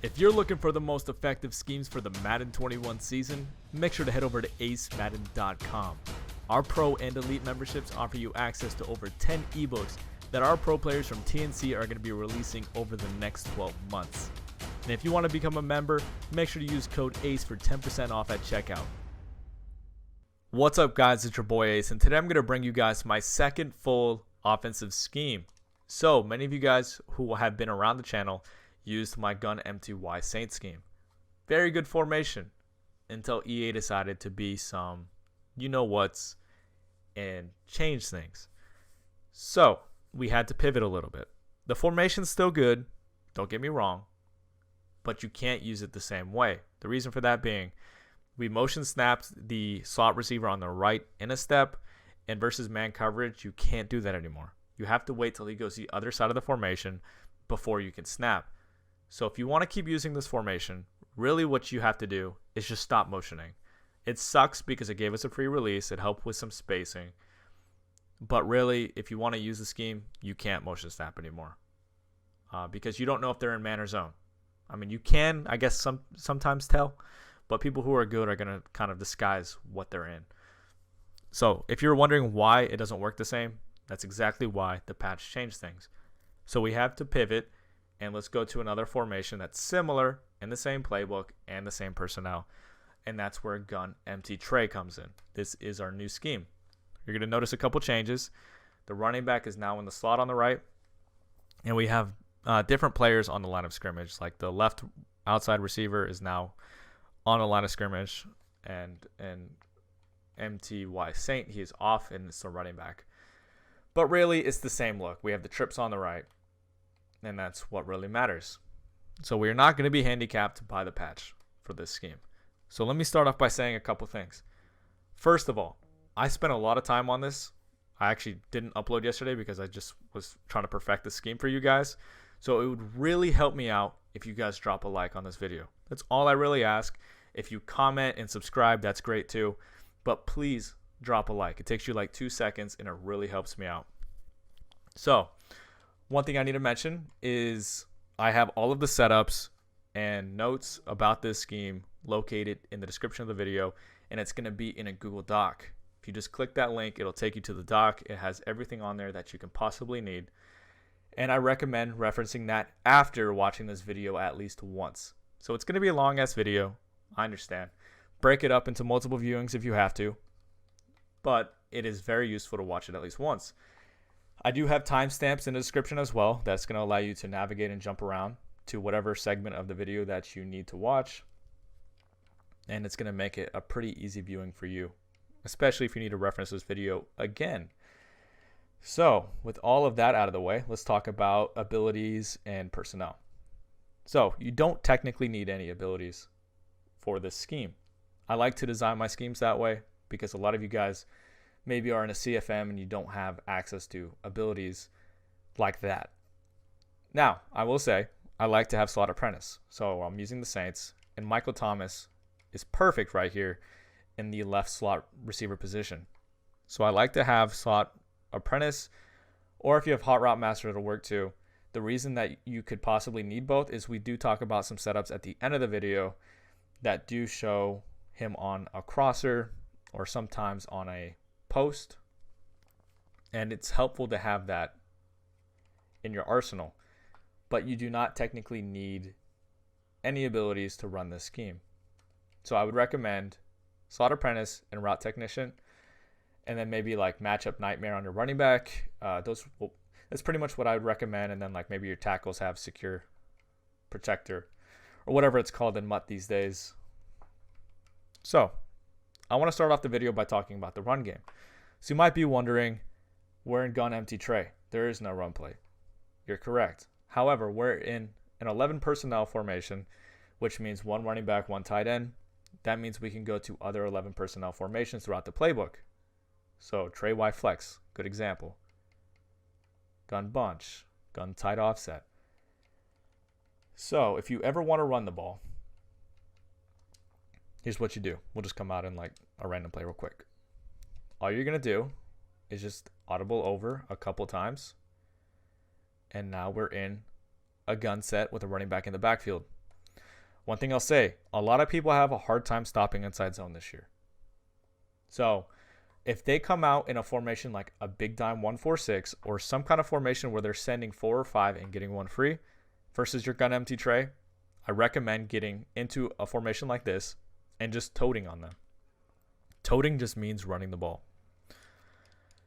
If you're looking for the most effective schemes for the Madden 21 season, make sure to head over to acemadden.com. Our Pro and Elite memberships offer you access to over 10 ebooks that our pro players from TNC are going to be releasing over the next 12 months. And if you want to become a member, make sure to use code ACE for 10% off at checkout. What's up, guys? It's your boy Ace, and today I'm going to bring you guys my second full offensive scheme. So many of you guys who have been around the channel used my gun MTY Saint scheme. Very good formation until EA decided to be some you-know-whats and change things. So we had to pivot a little bit. The formation's still good, don't get me wrong, but you can't use it the same way. The reason for that being, we motion snapped the slot receiver on the right in a step, and versus man coverage, you can't do that anymore. You have to wait till he goes the other side of the formation before you can snap. So if you want to keep using this formation, really what you have to do is just stop motioning. It sucks because it gave us a free release. It helped with some spacing. But really, if you want to use the scheme, you can't motion snap anymore because you don't know if they're in man or zone. I mean, you can, I guess, sometimes tell, but people who are good are going to kind of disguise what they're in. So if you're wondering why it doesn't work the same, that's exactly why the patch changed things. So we have to pivot, and let's go to another formation that's similar in the same playbook and the same personnel, and that's where gun empty tray comes in. This is our new scheme. You're going to notice a couple changes. The running back is now in the slot on the right, and we have different players on the line of scrimmage. Like the left outside receiver is now on the line of scrimmage, and MTY Saint, he is off, and it's the running back. But really, it's the same look. We have the trips on the right, and that's what really matters. So we're not going to be handicapped by the patch for this scheme. So let me start off by saying a couple things. First of all, I spent a lot of time on this. I actually didn't upload yesterday because I just was trying to perfect the scheme for you guys. So it would really help me out if you guys drop a like on this video. That's all I really ask. If you comment and subscribe, that's great too. But please drop a like. It takes you like 2 seconds, and it really helps me out. So one thing I need to mention is I have all of the setups and notes about this scheme located in the description of the video, and it's going to be in a Google Doc. If you just click that link, it'll take you to the doc. It has everything on there that you can possibly need, and I recommend referencing that after watching this video at least once. So it's going to be a long ass video, I understand. Break it up into multiple viewings if you have to, but it is very useful to watch it at least once. I do have timestamps in the description as well. That's going to allow you to navigate and jump around to whatever segment of the video that you need to watch. And it's going to make it a pretty easy viewing for you, especially if you need to reference this video again. So with all of that out of the way, let's talk about abilities and personnel. So you don't technically need any abilities for this scheme. I like to design my schemes that way because a lot of you guys maybe are in a CFM and you don't have access to abilities like that. Now, I will say I like to have slot apprentice. So I'm using the Saints, and Michael Thomas is perfect right here in the left slot receiver position. So I like to have slot apprentice, or if you have hot route master, it'll work too. The reason that you could possibly need both is we do talk about some setups at the end of the video that do show him on a crosser or sometimes on a post, and it's helpful to have that in your arsenal, but you do not technically need any abilities to run this scheme. So I would recommend slot apprentice and route technician, and then maybe like matchup nightmare on your running back. That's pretty much what I would recommend. And then like maybe your tackles have secure protector or whatever it's called in MUT these days. So I want to start off the video by talking about the run game. So you might be wondering, we're in gun empty tray. There is no run play. You're correct. However, we're in an 11 personnel formation, which means one running back, one tight end. That means we can go to other 11 personnel formations throughout the playbook. So tray Y flex, good example. Gun bunch, gun tight offset. So if you ever want to run the ball, here's what you do. We'll just come out in like a random play real quick. All you're going to do is just audible over a couple times. And now we're in a gun set with a running back in the backfield. One thing I'll say, a lot of people have a hard time stopping inside zone this year. So if they come out in a formation like a big dime 1-4-6 or some kind of formation where they're sending 4 or 5 and getting one free versus your gun empty tray, I recommend getting into a formation like this and just toting on them. Toting just means running the ball.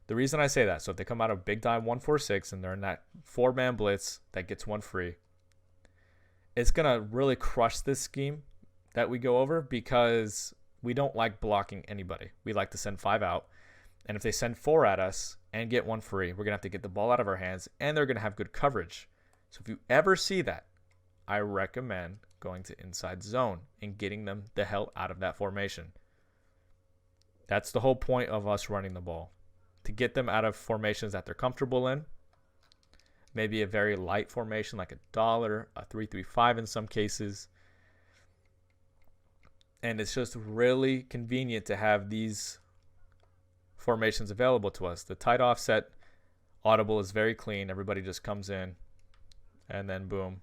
The reason I say that, so if they come out of big dime 1-4-6 and they're in that 4-man blitz that gets one free, it's going to really crush this scheme that we go over because we don't like blocking anybody. We like to send 5 out. And if they send 4 at us and get one free, we're going to have to get the ball out of our hands and they're going to have good coverage. So if you ever see that, I recommend going to inside zone and getting them the hell out of that formation. That's the whole point of us running the ball, to get them out of formations that they're comfortable in. Maybe a very light formation like a dollar, a 3-3-5 in some cases. And it's just really convenient to have these formations available to us. The tight offset audible is very clean. Everybody just comes in and then boom.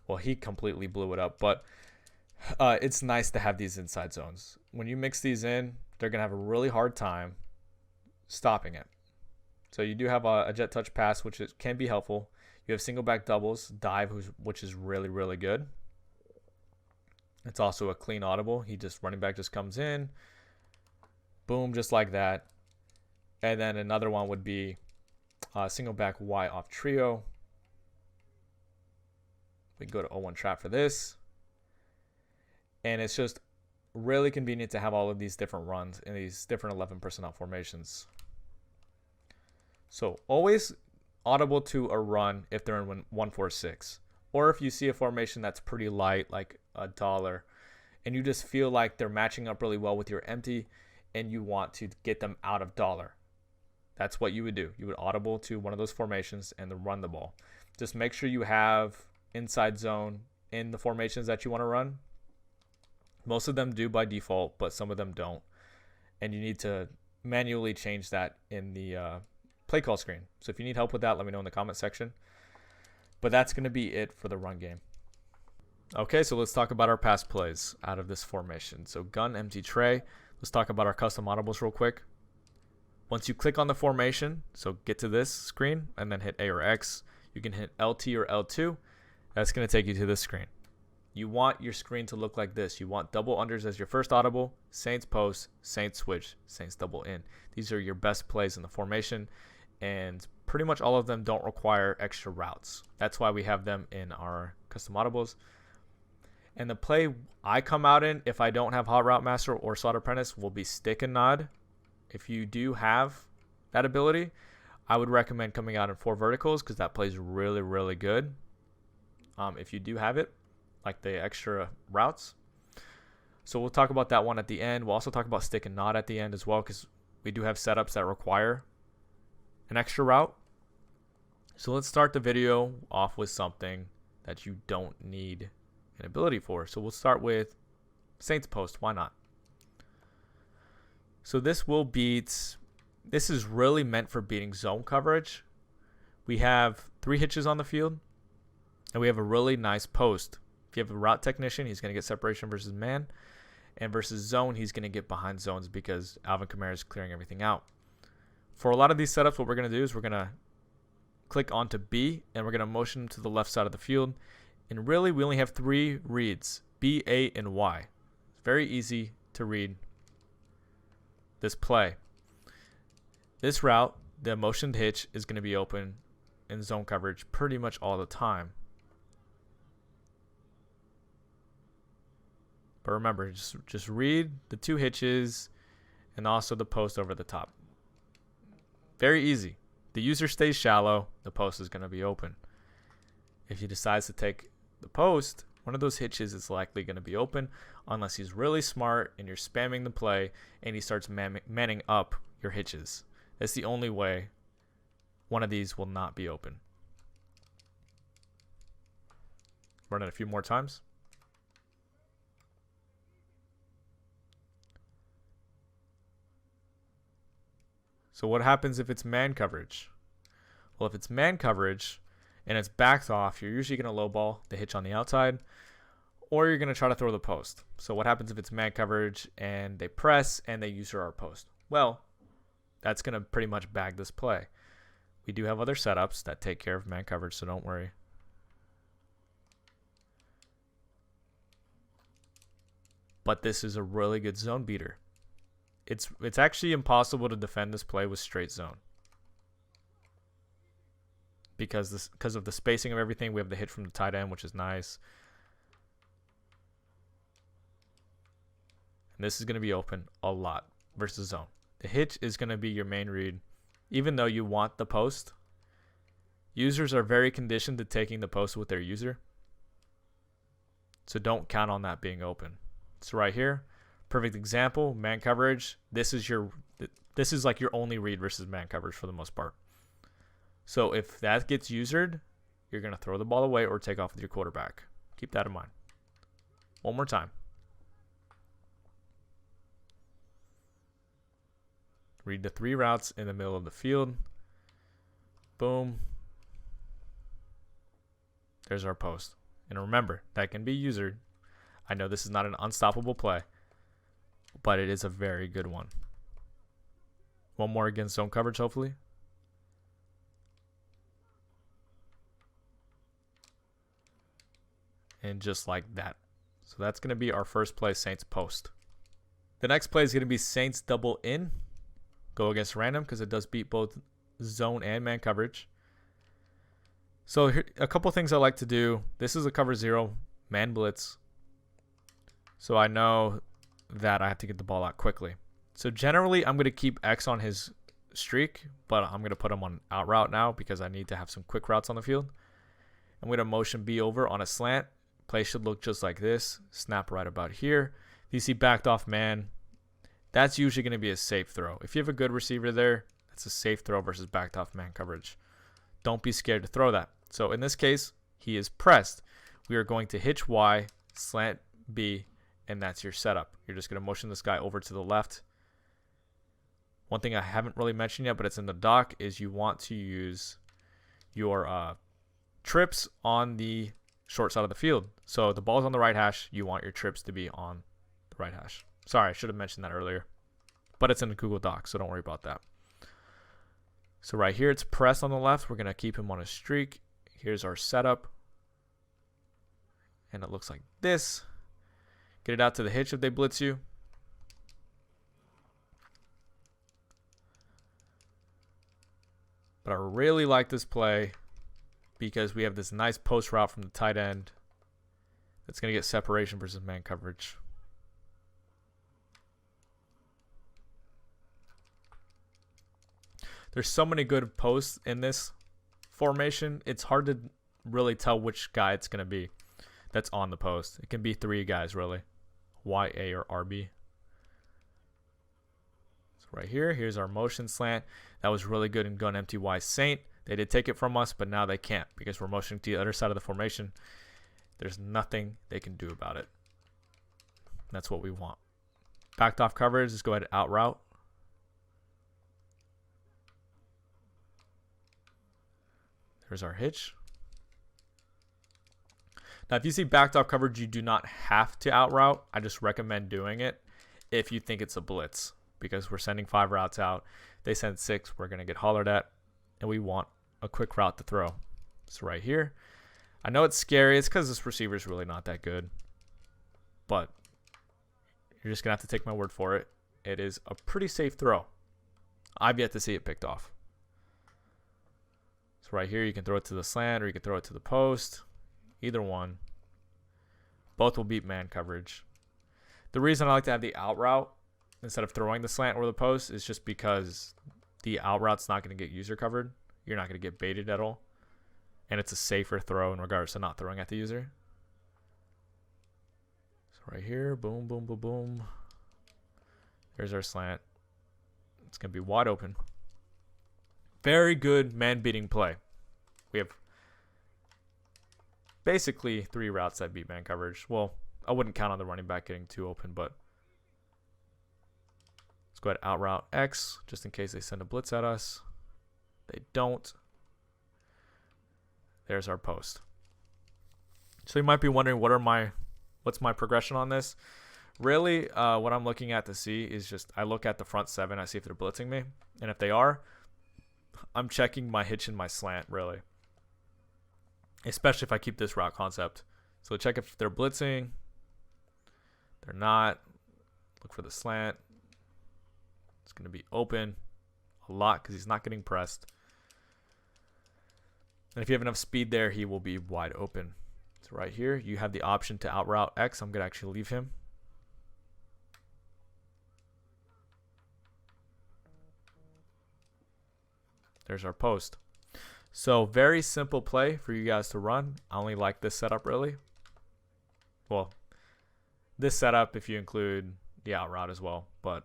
Well, he completely blew it up, but it's nice to have these inside zones. When you mix these in, they're going to have a really hard time stopping it. So you do have a jet touch pass, which can be helpful. You have single back doubles, dive, which is really, really good. It's also a clean audible. Running back just comes in, boom, just like that. And then another one would be single back Y off trio. We go to 0-1 trap for this. And it's just really convenient to have all of these different runs in these different 11 personnel formations. So always audible to a run if they're in 1-4-6. Or if you see a formation that's pretty light, like a dollar, and you just feel like they're matching up really well with your empty and you want to get them out of dollar. That's what you would do. You would audible to one of those formations and then run the ball. Just make sure you have inside zone in the formations that you want to run. Most of them do by default, but some of them don't. And you need to manually change that in the play call screen. So if you need help with that, let me know in the comment section. But that's going to be it for the run game. Okay, so let's talk about our pass plays out of this formation. So gun, empty tray. Let's talk about our custom audibles real quick. Once you click on the formation, so get to this screen and then hit A or X. You can hit LT or L2. That's going to take you to this screen. You want your screen to look like this. You want double unders as your first audible, Saints post, Saints switch, Saints double in. These are your best plays in the formation, and pretty much all of them don't require extra routes. That's why we have them in our custom audibles. And the play I come out in, if I don't have Hot Route Master or Slot Apprentice, will be stick and nod. If you do have that ability, I would recommend coming out in 4 verticals because that plays really, really good. If you do have it, like the extra routes. So we'll talk about that one at the end. We'll also talk about stick and nod at the end as well because we do have setups that require an extra route. So let's start the video off with something that you don't need an ability for. So we'll start with Saints post. Why not? So this is really meant for beating zone coverage. We have 3 hitches on the field and we have a really nice post. If you have a route technician, he's going to get separation versus man, and versus zone, he's going to get behind zones because Alvin Kamara is clearing everything out. For a lot of these setups, what we're going to do is we're going to click onto B, and we're going to motion to the left side of the field. And really, we only have 3 reads, B, A, and Y. It's very easy to read this play. This route, the motioned hitch, is going to be open in zone coverage pretty much all the time. But remember, just read the 2 hitches and also the post over the top. Very easy. The user stays shallow, the post is going to be open. If he decides to take the post, one of those hitches is likely going to be open unless he's really smart and you're spamming the play and he starts manning up your hitches. That's the only way one of these will not be open. Run it a few more times. So what happens if it's man coverage? Well, if it's man coverage and it's backed off, you're usually going to lowball the hitch on the outside, or you're going to try to throw the post. So what happens if it's man coverage and they press and they use our post? Well, that's going to pretty much bag this play. We do have other setups that take care of man coverage, so don't worry. But this is a really good zone beater. It's actually impossible to defend this play with straight zone. Because of the spacing of everything, we have the hit from the tight end, which is nice. And this is going to be open a lot versus zone. The hitch is going to be your main read. Even though you want the post, users are very conditioned to taking the post with their user. So don't count on that being open. So right here, perfect example, man coverage. This is like your only read versus man coverage for the most part. So if that gets usered, you're going to throw the ball away or take off with your quarterback. Keep that in mind. One more time. Read the 3 routes in the middle of the field. Boom. There's our post. And remember, that can be usered. I know this is not an unstoppable play, but it is a very good one. One more against zone coverage, hopefully. And just like that. So that's going to be our first play, Saints post. The next play is going to be Saints double in. Go against random because it does beat both zone and man coverage. So here, a couple things I like to do. This is a cover 0 man blitz. So I know that I have to get the ball out quickly. So generally I'm going to keep X on his streak, but I'm going to put him on out route now because I need to have some quick routes on the field. I'm going to motion B over on a slant. Play should look just like this. Snap right about here. If you see backed off man, that's usually going to be a safe throw. If you have a good receiver there, that's a safe throw versus backed off man coverage. Don't be scared to throw that. So in this case, he is pressed. We are going to hitch Y, slant B, and that's your setup. You're just going to motion this guy over to the left. One thing I haven't really mentioned yet, but it's in the doc, is you want to use your trips on the short side of the field. So the ball's on the right hash. You want your trips to be on the right hash. Sorry, I should have mentioned that earlier. But it's in the Google Doc, so don't worry about that. So right here, it's press on the left. We're going to keep him on a streak. Here's our setup. And it looks like this. Get it out to the hitch if they blitz you. But I really like this play because we have this nice post route from the tight end that's going to get separation versus man coverage. There's so many good posts in this formation. It's hard to really tell which guy it's going to be that's on the post. It can be 3 guys, really. Y, A, or RB. So right here, here's our motion slant. That was really good in gun empty Y Saint. They did take it from us, but now they can't because we're motioning to the other side of the formation. There's nothing they can do about it. That's what we want. Backed off coverage, just go ahead and out route. There's our hitch. Now, if you see backed off coverage, you do not have to out route. I just recommend doing it if you think it's a blitz because we're sending 5 routes out. They send 6. We're going to get hollered at, and we want a quick route to throw. So right here. I know it's scary. It's because this receiver is really not that good. But you're just going to have to take my word for it. It is a pretty safe throw. I've yet to see it picked off. So right here, you can throw it to the slant or you can throw it to the post. Either one. Both will beat man coverage. The reason I like to have the out route instead of throwing the slant or the post is just because the out route's not going to get user covered. You're not going to get baited at all. And it's a safer throw in regards to not throwing at the user. So right here, boom, boom, boom, boom. There's our slant. It's going to be wide open. Very good man-beating play. We have basically 3 routes that beat man coverage. Well, I wouldn't count on the running back getting too open, but let's go ahead and out route X just in case they send a blitz at us. They don't. There's our post. So you might be wondering, what are my what's my progression on this? Really, what I'm looking at to see is just I look at the front 7. I see if they're blitzing me. And if they are, I'm checking my hitch and my slant, really. Especially if I keep this route concept. So check if they're blitzing. They're not. Look for the slant. It's going to be open a lot because he's not getting pressed. And if you have enough speed there, he will be wide open. So right here, you have the option to out route X. I'm going to actually leave him. There's our post. So very simple play for you guys to run. I only like this setup really. Well, this setup if you include the out route as well, but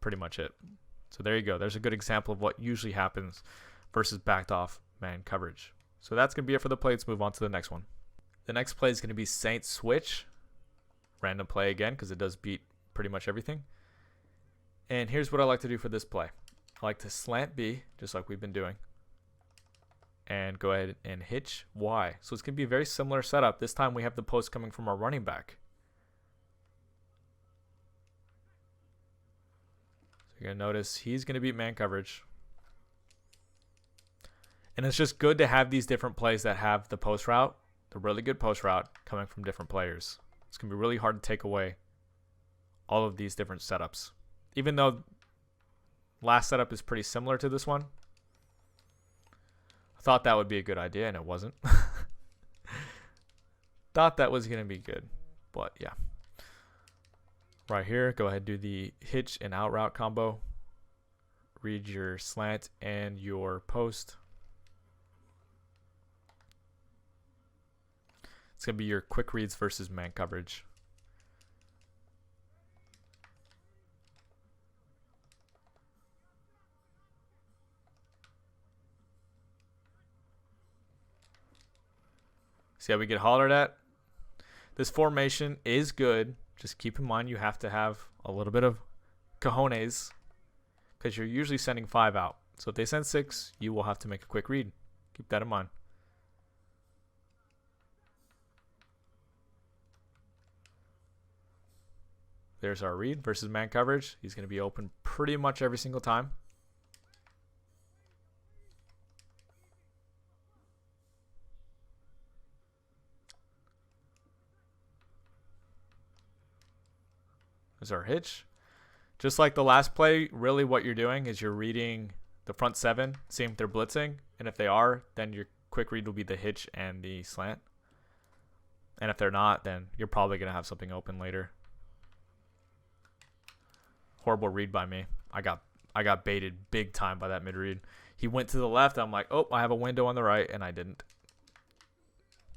pretty much it. So there you go. There's a good example of what usually happens versus backed off man coverage. So that's going to be it for the play. Let's move on to the next one. The next play is going to be Saint switch. Random play again because it does beat pretty much everything. And here's what I like to do for this play. I like to slant B, just like we've been doing, and go ahead and hitch Y. So it's going to be a very similar setup. This time we have the post coming from our running back. So you're going to notice he's going to beat man coverage. And it's just good to have these different plays that have the post route, the really good post route, coming from different players. It's going to be really hard to take away all of these different setups. Even though last setup is pretty similar to this one, I thought that would be a good idea, and it wasn't. Thought that was going to be good, but yeah. Right here, go ahead and do the hitch and out route combo. Read your slant and your post. It's going to be your quick reads versus man coverage. See how we get hollered at? This formation is good. Just keep in mind you have to have a little bit of cojones because you're usually sending 5 out. So if they send 6, you will have to make a quick read. Keep that in mind. There's our read versus man coverage. He's going to be open pretty much every single time. There's our hitch. Just like the last play, really what you're doing is you're reading the front 7, seeing if they're blitzing. And if they are, then your quick read will be the hitch and the slant. And if they're not, then you're probably going to have something open later. Horrible read by me. I got baited big time by that mid read. He went to the left. I'm like, oh, I have a window on the right, and I didn't.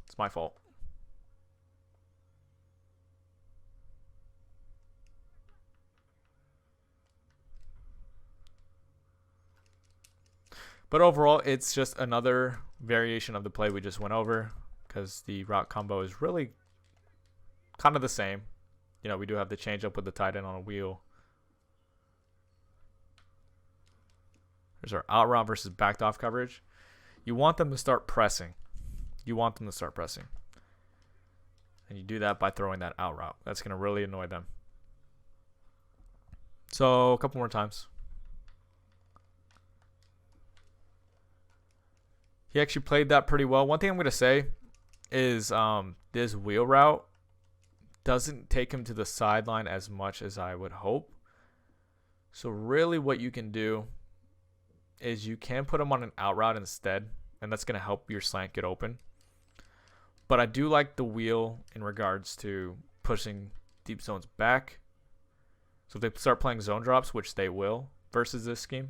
It's my fault. But overall, it's just another variation of the play we just went over because the route combo is really kind of the same. You know, we do have the change up with the tight end on a wheel. There's our out route versus backed off coverage. You want them to start pressing. You want them to start pressing. And you do that by throwing that out route. That's going to really annoy them. So a couple more times. He actually played that pretty well. One thing I'm going to say is this wheel route doesn't take him to the sideline as much as I would hope. So really what you can do is you can put him on an out route instead, and that's going to help your slant get open. But I do like the wheel in regards to pushing deep zones back. So if they start playing zone drops, which they will, versus this scheme,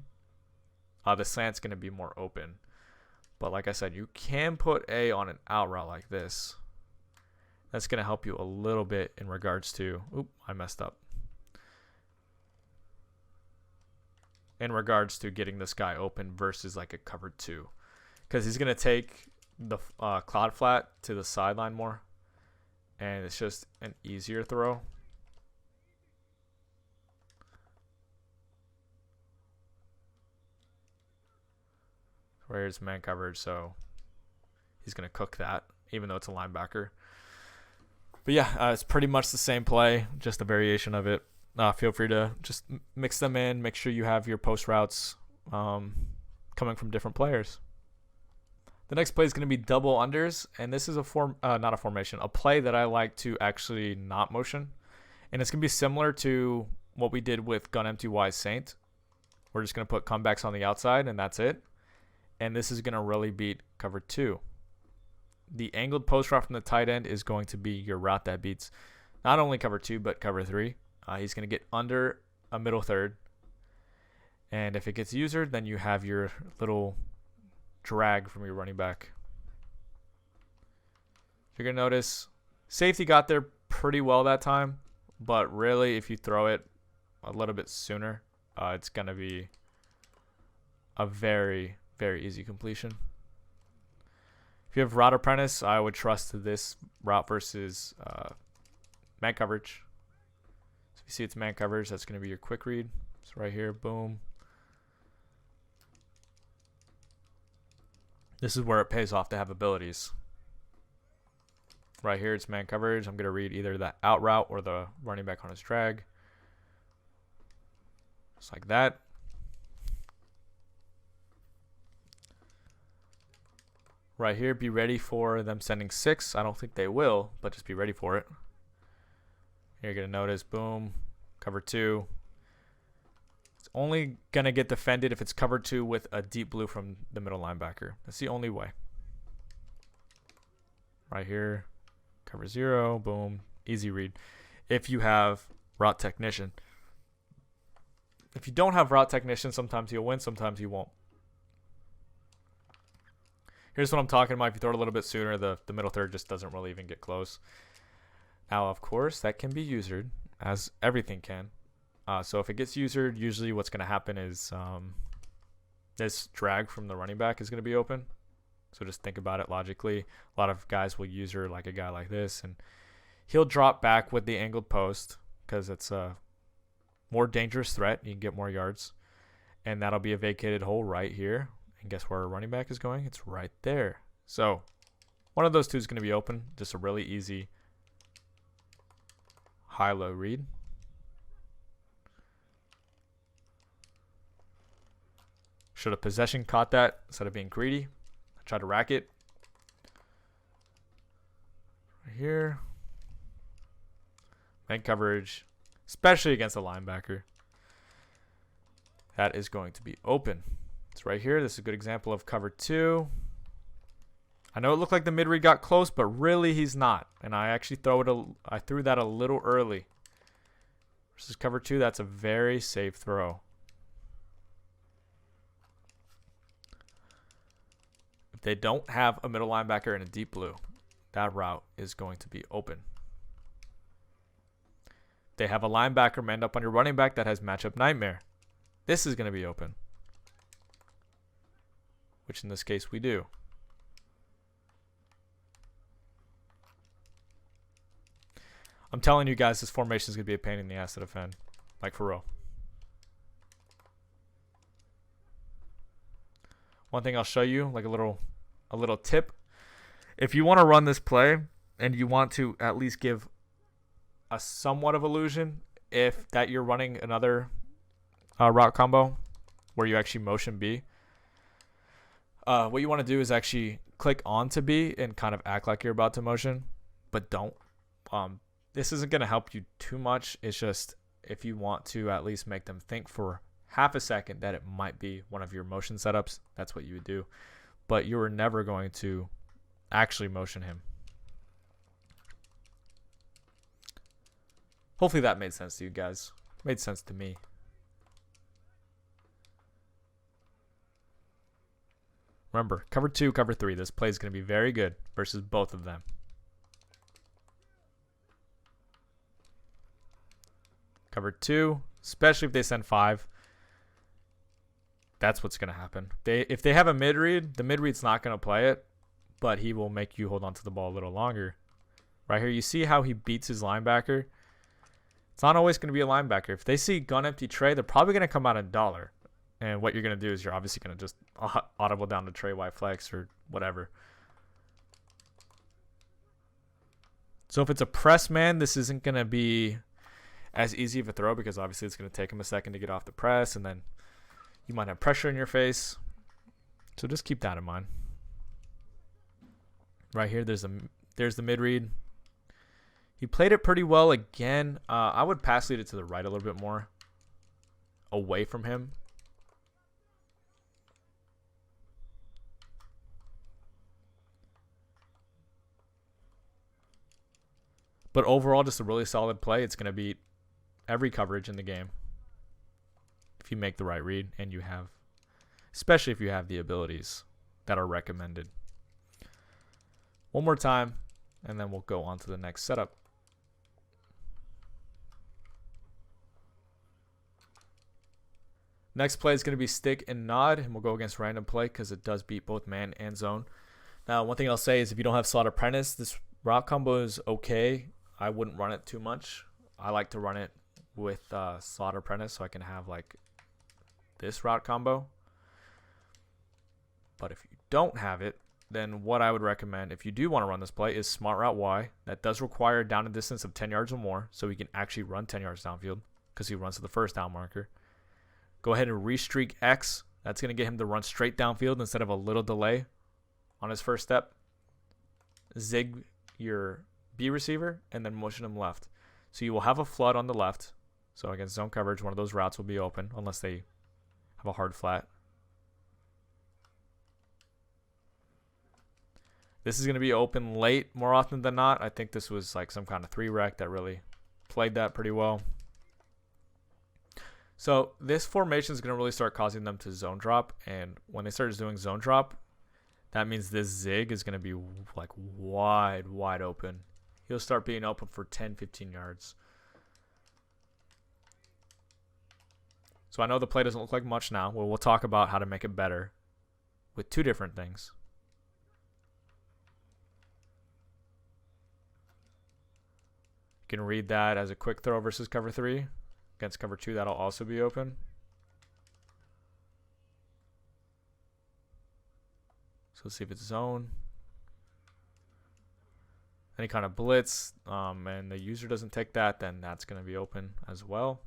the slant's going to be more open. But like I said, you can put A on an out route like this. That's going to help you a little bit in regards to, oop, I messed up. In regards to getting this guy open versus like a covered 2. Because he's going to take the cloud flat to the sideline more. And it's just an easier throw. Where's man coverage, so he's going to cook that even though it's a linebacker. But yeah, it's pretty much the same play, just a variation of it. Feel free to just mix them in. Make sure you have your post routes coming from different players. The next play is going to be double unders, and this is a play that I like to actually not motion. And it's going to be similar to what we did with gun empty wise Saint. We're just going to put comebacks on the outside, and that's it. And this is going to really beat cover 2. The angled post route from the tight end is going to be your route that beats not only cover 2, but cover 3. He's going to get under a middle third. And if it gets usered, then you have your little drag from your running back. You're going to notice safety got there pretty well that time. But really, if you throw it a little bit sooner, it's going to be a very, very easy completion. If you have route apprentice, I would trust this route versus man coverage. So if you see it's man coverage, that's going to be your quick read. So right here, boom. This is where it pays off to have abilities. Right here, it's man coverage. I'm going to read either that out route or the running back on his drag. Just like that. Right here, be ready for them sending 6. I don't think they will, but just be ready for it. You're going to notice, boom, cover 2. It's only going to get defended if it's cover 2 with a deep blue from the middle linebacker. That's the only way. Right here, cover 0, boom, easy read. If you have route technician. If you don't have route technician, sometimes you'll win, sometimes you won't. Here's what I'm talking about. If you throw it a little bit sooner, the middle third just doesn't really even get close. Now, of course, that can be usered, as everything can. So if it gets usered, usually what's going to happen is this drag from the running back is going to be open. So just think about it logically. A lot of guys will user like a guy like this, and he'll drop back with the angled post because it's a more dangerous threat. You can get more yards. And that'll be a vacated hole right here. And guess where our running back is going? It's right there. So one of those two is going to be open. Just a really easy high-low read. Should have possession caught that instead of being greedy. I tried to rack it. Right here. Man coverage, especially against a linebacker. That is going to be open. It's right here. This is a good example of cover 2. I know it looked like the mid read got close, but really he's not. And I actually I threw that a little early. Versus cover 2, that's a very safe throw. If they don't have a middle linebacker and a deep blue, that route is going to be open. If they have a linebacker manned up on your running back that has matchup nightmare, this is going to be open. Which in this case we do. I'm telling you guys, this formation is going to be a pain in the ass to defend. Like for real. One thing I'll show you, like a little tip. If you want to run this play and you want to at least give a somewhat of illusion if that you're running another route combo where you actually motion B, what you want to do is actually click on to B and kind of act like you're about to motion, but don't. This isn't going to help you too much. It's just if you want to at least make them think for half a second that it might be one of your motion setups, that's what you would do. But you are never going to actually motion him. Hopefully that made sense to you guys. Made sense to me. Remember, cover 2, cover 3. This play is going to be very good versus both of them. Cover 2, especially if they send 5. That's what's going to happen. If they have a mid-read, the mid-read's not going to play it, but he will make you hold on to the ball a little longer. Right here, you see how he beats his linebacker? It's not always going to be a linebacker. If they see gun empty Trey, they're probably going to come out a dollar. And what you're going to do is you're obviously going to just audible down to Trey Y flex or whatever. So if it's a press man, this isn't going to be as easy of a throw because obviously it's going to take him a second to get off the press, and then you might have pressure in your face. So just keep that in mind. Right here, there's the mid read. He played it pretty well again. I would pass lead it to the right a little bit more, away from him. But overall, just a really solid play. It's going to beat every coverage in the game if you make the right read and you have, especially if you have the abilities that are recommended. One more time, and then we'll go on to the next setup. Next play is going to be stick and nod, and we'll go against random play because it does beat both man and zone. Now, one thing I'll say is if you don't have slot apprentice, this route combo is okay. I wouldn't run it too much. I like to run it with slot apprentice so I can have like this route combo. But if you don't have it, then what I would recommend if you do want to run this play is smart route Y. That does require a down and distance of 10 yards or more, so he can actually run 10 yards downfield because he runs to the first down marker. Go ahead and re-streak X. That's going to get him to run straight downfield instead of a little delay on his first step. Zig your B receiver and then motion him left. So you will have a flood on the left. So against zone coverage, one of those routes will be open unless they have a hard flat. This is going to be open late more often than not. I think this was like some kind of 3-rec that really played that pretty well. So this formation is going to really start causing them to zone drop. And when they start doing zone drop, that means this zig is going to be like wide open. He'll start being open for 10, 15 yards. So I know the play doesn't look like much now. Well, we'll talk about how to make it better with two different things. You can read that as a quick throw versus cover 3. Against cover 2, that'll also be open. So let's see if it's zone. Any kind of blitz, and the user doesn't take that, then that's going to be open as well.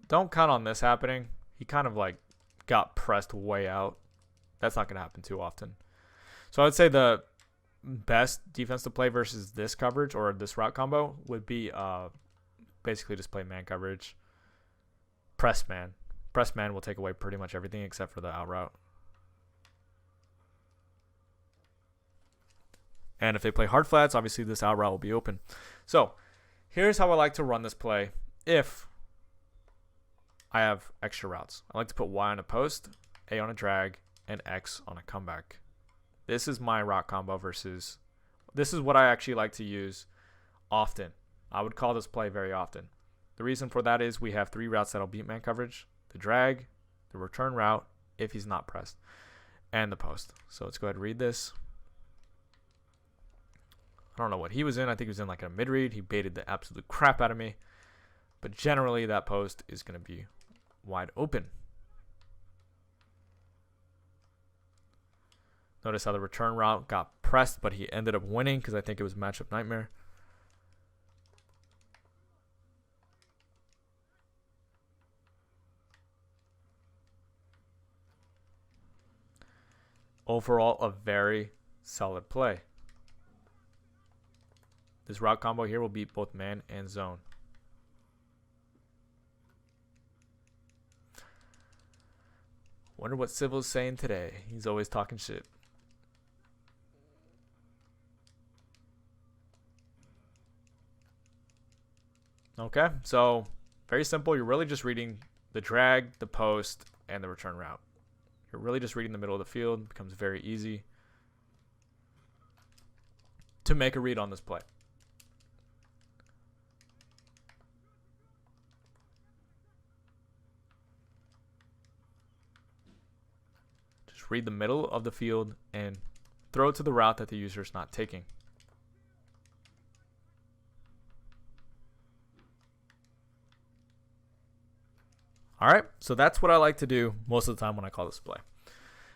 Don't count on this happening. He kind of like got pressed way out. That's not going to happen too often. So I would say the best defense to play versus this coverage or this route combo would be basically just play man coverage. Press man. Press man will take away pretty much everything except for the out route. And if they play hard flats, obviously this out route will be open. So here's how I like to run this play if I have extra routes. I like to put Y on a post, A on a drag, and X on a comeback. This is my route combo versus, this is what I actually like to use often. I would call this play very often. The reason for that is we have 3 routes that'll beat man coverage: the drag, the return route, if he's not pressed, and the post. So let's go ahead and read this. I don't know what he was in. I think he was in like a mid-read. He baited the absolute crap out of me. But generally that post is going to be wide open. Notice how the return route got pressed, but he ended up winning because I think it was matchup nightmare. Overall, a very solid play. This route combo here will beat both man and zone. Wonder what Civil's saying today. He's always talking shit. Okay, so very simple. You're really just reading the drag, the post, and the return route. You're really just reading the middle of the field. It becomes very easy to make a read on this play. Just read the middle of the field and throw it to the route that the user is not taking. All right, so that's what I like to do most of the time when I call this play.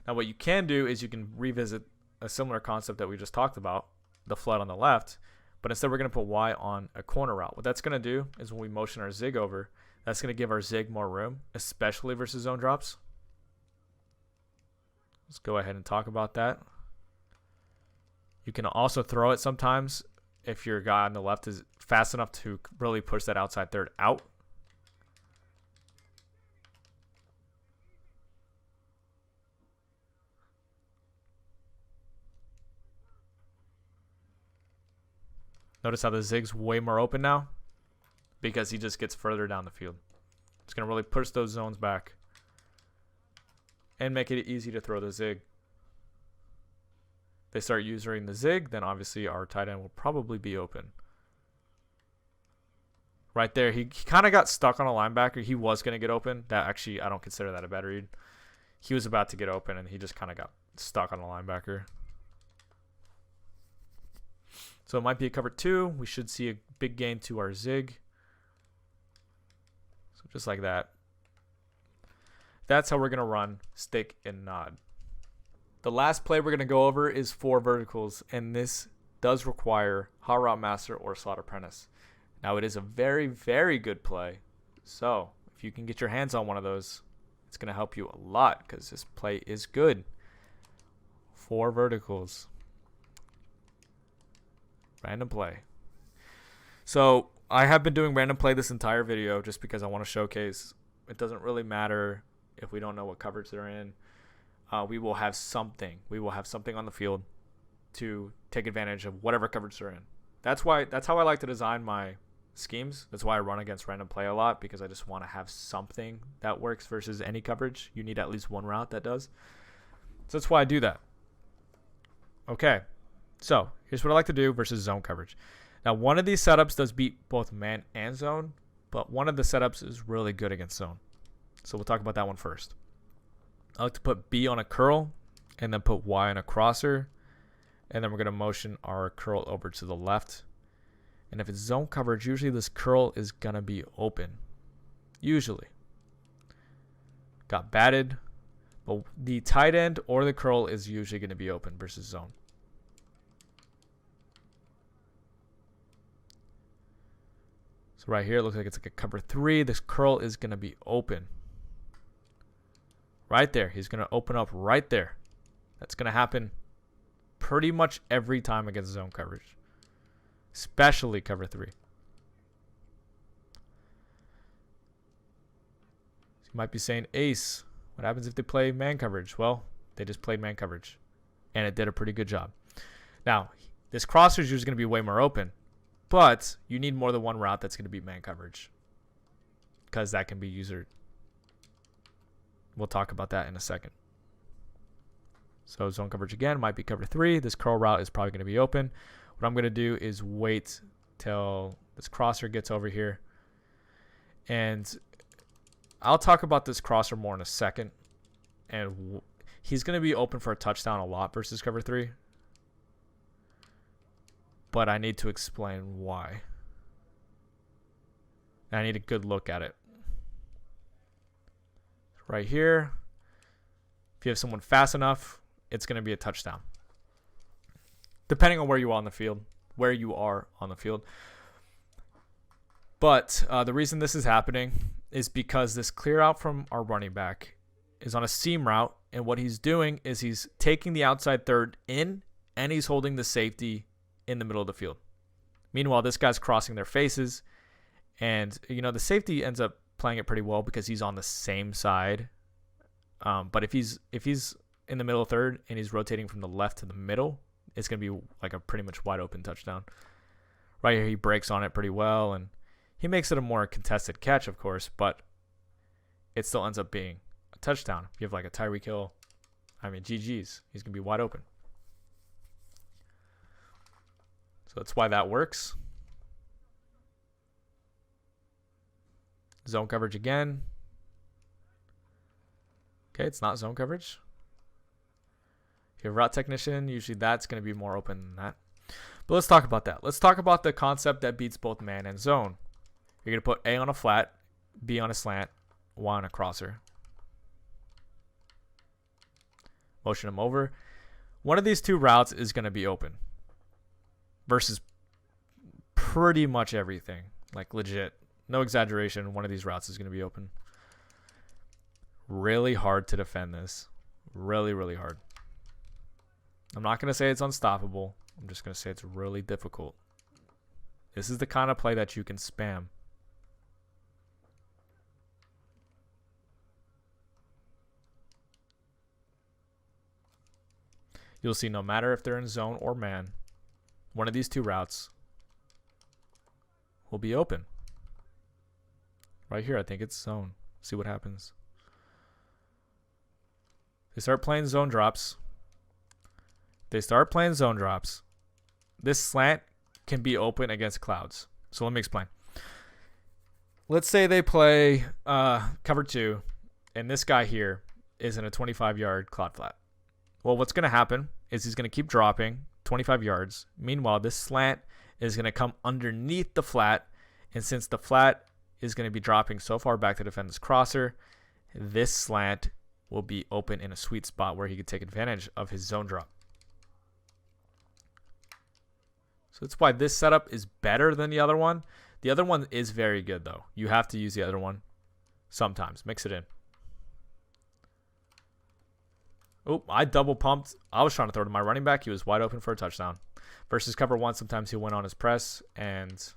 Now, what you can do is you can revisit a similar concept that we just talked about, the flood on the left, but instead we're going to put Y on a corner route. What that's going to do is when we motion our zig over, that's going to give our zig more room, especially versus zone drops. Let's go ahead and talk about that. You can also throw it sometimes if your guy on the left is fast enough to really push that outside third out. Notice how the zig's way more open now because he just gets further down the field. It's going to really push those zones back and make it easy to throw the zig. They start using the zig, then obviously our tight end will probably be open. Right there, he kind of got stuck on a linebacker. He was going to get open. That actually, I don't consider that a bad read. He was about to get open, and he just kind of got stuck on a linebacker. So it might be a cover 2. We should see a big gain to our zig. So just like that. That's how we're going to run stick and nod. The last play we're going to go over is 4 verticals, and this does require Hot Route Master or Slot Apprentice. Now, it is a very, very good play. So if you can get your hands on one of those, it's going to help you a lot because this play is good. 4 verticals. Random play. So I have been doing random play this entire video just because I want to showcase it doesn't really matter if we don't know what coverage they're in. We will have something. We will have something on the field to take advantage of whatever coverage they're in. That's how I like to design my schemes. That's why I run against random play a lot, because I just want to have something that works versus any coverage. You need at least one route that does. So that's why I do that. Okay. So here's what I like to do versus zone coverage. Now, one of these setups does beat both man and zone, but one of the setups is really good against zone. So we'll talk about that one first. I like to put B on a curl and then put Y on a crosser. And then we're going to motion our curl over to the left. And if it's zone coverage, usually this curl is going to be open. Usually. Got batted. But the tight end or the curl is usually going to be open versus zone. So right here, it looks like it's like a cover 3. This curl is going to be open. Right there. He's going to open up right there. That's going to happen pretty much every time against zone coverage. Especially cover 3. You might be saying, Ace, what happens if they play man coverage? Well, they just played man coverage. And it did a pretty good job. Now, this crosser is usually going to be way more open. But you need more than one route that's going to be man coverage, because that can be user. We'll talk about that in a second. So zone coverage again might be cover 3. This curl route is probably going to be open. What I'm going to do is wait till this crosser gets over here. And I'll talk about this crosser more in a second. And he's going to be open for a touchdown a lot versus cover 3. But I need to explain why. And I need a good look at it. Right here, if you have someone fast enough, it's going to be a touchdown. Depending on where you are on the field. But the reason this is happening is because this clear out from our running back is on a seam route. And what he's doing is he's taking the outside third in, and he's holding the safety in the middle of the field. Meanwhile, this guy's crossing their faces, and the safety ends up playing it pretty well because he's on the same side. But if he's in the middle third and he's rotating from the left to the middle, it's gonna be like a pretty much wide open touchdown. Right here, he breaks on it pretty well, and he makes it a more contested catch, of course, but it still ends up being a touchdown. If you have like a Tyreek Hill, GG's, he's gonna be wide open. So that's why that works. Zone coverage again. Okay, it's not zone coverage. If you have route technician, usually that's going to be more open than that. But let's talk about that. Let's talk about the concept that beats both man and zone. You're going to put A on a flat, B on a slant, Y on a crosser. Motion him over. One of these two routes is going to be open versus pretty much everything. Like legit. No exaggeration. One of these routes is going to be open. Really hard to defend this. Really, really hard. I'm not going to say it's unstoppable. I'm just going to say it's really difficult. This is the kind of play that you can spam. You'll see no matter if they're in zone or man, one of these two routes will be open. Right here, I think it's zone. See what happens. They start playing zone drops. This slant can be open against clouds. So let me explain. Let's say they play cover 2, and this guy here is in a 25-yard cloud flat. Well, what's going to happen is he's going to keep dropping 25 yards. Meanwhile, this slant is going to come underneath the flat, and since the flat is going to be dropping so far back to defend this crosser, this slant will be open in a sweet spot where he could take advantage of his zone drop. So that's why this setup is better than the other one. The other one is very good, though. You have to use the other one sometimes. Mix it in. Oh, I double pumped. I was trying to throw to my running back. He was wide open for a touchdown. Versus cover 1, sometimes he went on his press, and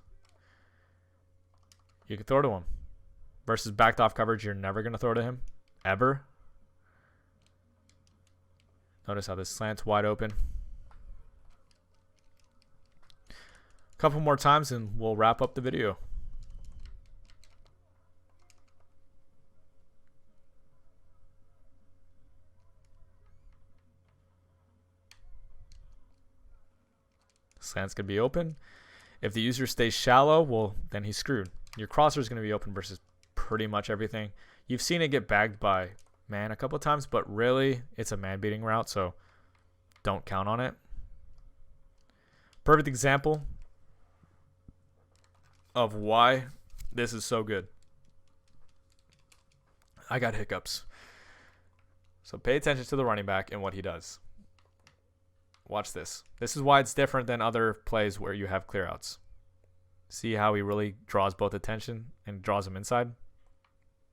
you can throw to him. Versus backed off coverage, you're never going to throw to him. Ever. Notice how this slant's wide open. Couple more times and we'll wrap up the video. Slant's going to be open. If the user stays shallow, well, then he's screwed. Your crosser is going to be open versus pretty much everything. You've seen it get bagged by man a couple of times, but really it's a man beating route, so don't count on it. Perfect example of why this is so good. I got hiccups. So pay attention to the running back and what he does. Watch this. This is why it's different than other plays where you have clear outs. See how he really draws both attention and draws them inside?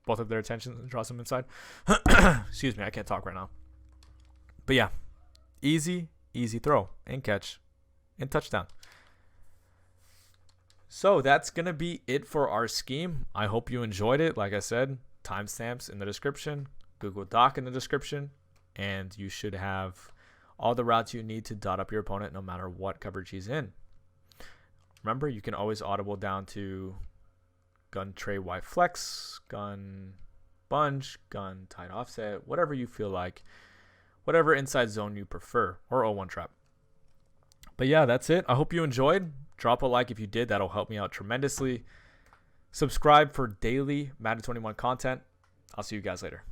Both of their attention and draws them inside. Excuse me, I can't talk right now. But yeah, easy throw and catch and touchdown. So that's going to be it for our scheme. I hope you enjoyed it. Like I said, timestamps in the description, Google Doc in the description, and you should have all the routes you need to dot up your opponent no matter what coverage he's in. Remember, you can always audible down to gun tray Y flex, gun bunch, gun tight offset, whatever you feel like, whatever inside zone you prefer, or 0-1 trap. But yeah, that's it. I hope you enjoyed. Drop a like if you did. That'll help me out tremendously. Subscribe for daily Madden 21 content. I'll see you guys later.